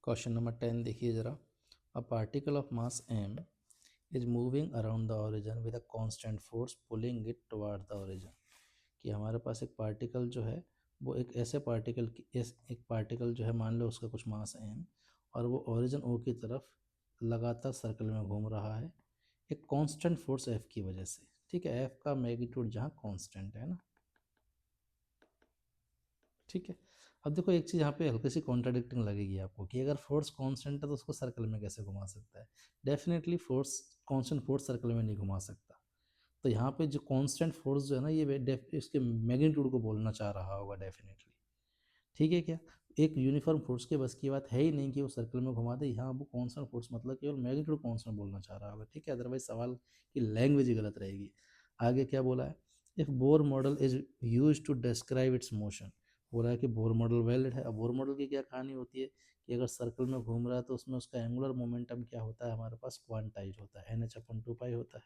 Question number 10 देखिए ज़रा। A particle of mass m is moving around the origin with a constant force pulling it toward the origin. कि हमारे पास एक particle जो है वो एक ऐसे पार्टिकल की एक पार्टिकल जो है, मान लो उसका कुछ मास m और वो ओरिजिन o की तरफ लगातार सर्कल में घूम रहा है एक कांस्टेंट फोर्स f की वजह से। ठीक है, f का मैग्नीट्यूड जहाँ कांस्टेंट है ना। ठीक है, अब देखो एक चीज़ यहाँ पे हल्की सी कॉन्ट्राडिक्टिंग लगेगी आपको कि अगर फोर्स कांस्टेंट है तो उसको सर्कल में कैसे घुमा सकता है। Definitely force constant force circle में नहीं घुमा सकता। तो यहाँ पे जो कांस्टेंट फोर्स जो है ना, ये इसके मैग्नीट्यूड को बोलना चाह रहा होगा डेफिनेटली। ठीक है क्या, एक यूनिफॉर्म फोर्स के बस की बात है ही नहीं कि वो सर्कल में घुमा दे। यहाँ वो कांस्टेंट फोर्स मतलब केवल मैग्नीट्यूड कांस्टेंट बोलना चाह रहा होगा। ठीक है, अदरवाइज सवाल की लैंग्वेज ही गलत रहेगी। आगे क्या बोला है, if Bohr model is use to describe its motion. बोला है कि बोर मॉडल वैलिड है। अब बोर मॉडल की क्या कहानी होती है कि अगर सर्कल में घूम रहा है तो उसमें उसका एंगुलर मोमेंटम क्या होता है, हमारे पास क्वांटाइज होता है, NH/2π होता है।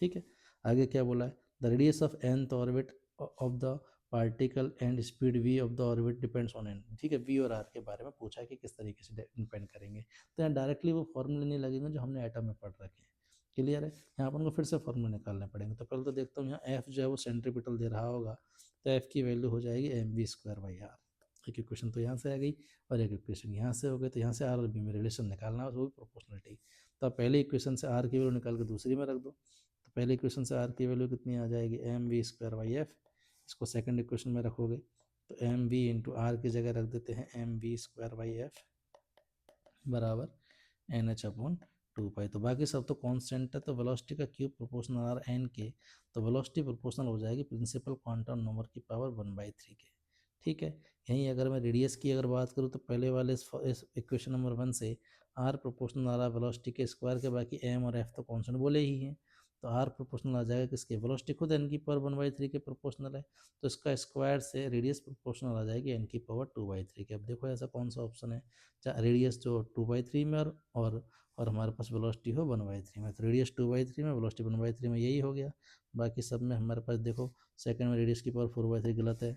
ठीक है, आगे क्या बोला है, the radius of nth orbit of the particle and speed v of the orbit depends on n। ठीक है, v और r के बारे में पूछा है कि किस तरीके से डिपेंड करेंगे। तो यहाँ डायरेक्टली वो फॉर्मूले नहीं लगेंगे जो हमने एटम में पढ़ रखे हैं। क्लियर है, यहाँ अपन को फिर से फॉर्मूले निकालने पड़ेंगे। तो पहले तो देखता हूँ यहाँ f जो है वो सेंट्रीपिटल दे रहा होगा, तो f की वैल्यू हो जाएगी mv²/r। एक इक्वेशन तो यहाँ से आ गई और एक इक्वेशन यहाँ से हो गई। तो यहाँ से r और b में रिलेशन निकालना है, वो भी प्रोपोर्शनलिटी। तो आप पहले इक्वेशन से r की वैल्यू निकाल के दूसरी में रख दो। तो पहले इक्वेशन से r की वैल्यू कितनी आ जाएगी, mv²/f। इसको सेकंड इक्वेशन में रखोगे तो mv इंटू आर की जगह रख देते हैं mv²/f बराबर NH/2π। तो बाकी सब तो कांस्टेंट है, तो वेलोसिटी का क्यूब प्रोपोर्शनल आर एन के, तो वेलोसिटी प्रोपोर्शनल हो जाएगी प्रिंसिपल क्वांटम नंबर की पावर 1/3 के। ठीक है, यहीं अगर मैं रेडियस की अगर बात करूँ तो पहले वाले इस इक्वेशन नंबर 1 से आर प्रोपोर्शनल आ रहा है वेलोसिटी के स्क्वायर के, बाकी एम और एफ तो कांस्टेंट बोले ही हैं। तो आर प्रोपोर्शनल आ जाएगा किसके, वेलोसिटी खुद एन की पावर 1/3 के प्रोपोर्शनल है, तो इसका स्क्वायर से रेडियस प्रोपोर्शनल आ जाएगी एन की पावर 2/3 के। अब देखो ऐसा कौन सा ऑप्शन है रेडियस जो 2/3 में और हमारे पास वेलोसिटी हो 1/3 में। तो रेडियस 2/3 में, वेलोसिटी 1/3 में, यही हो गया। बाकी सब में हमारे पास देखो सेकंड में रेडियस की पावर 4/3 गलत है,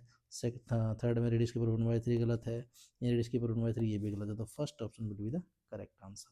थर्ड में रेडियस की पावर 1/3 गलत है, ये रेडियस की पावर 1/3 ये भी गलत है। तो first option will be the correct answer.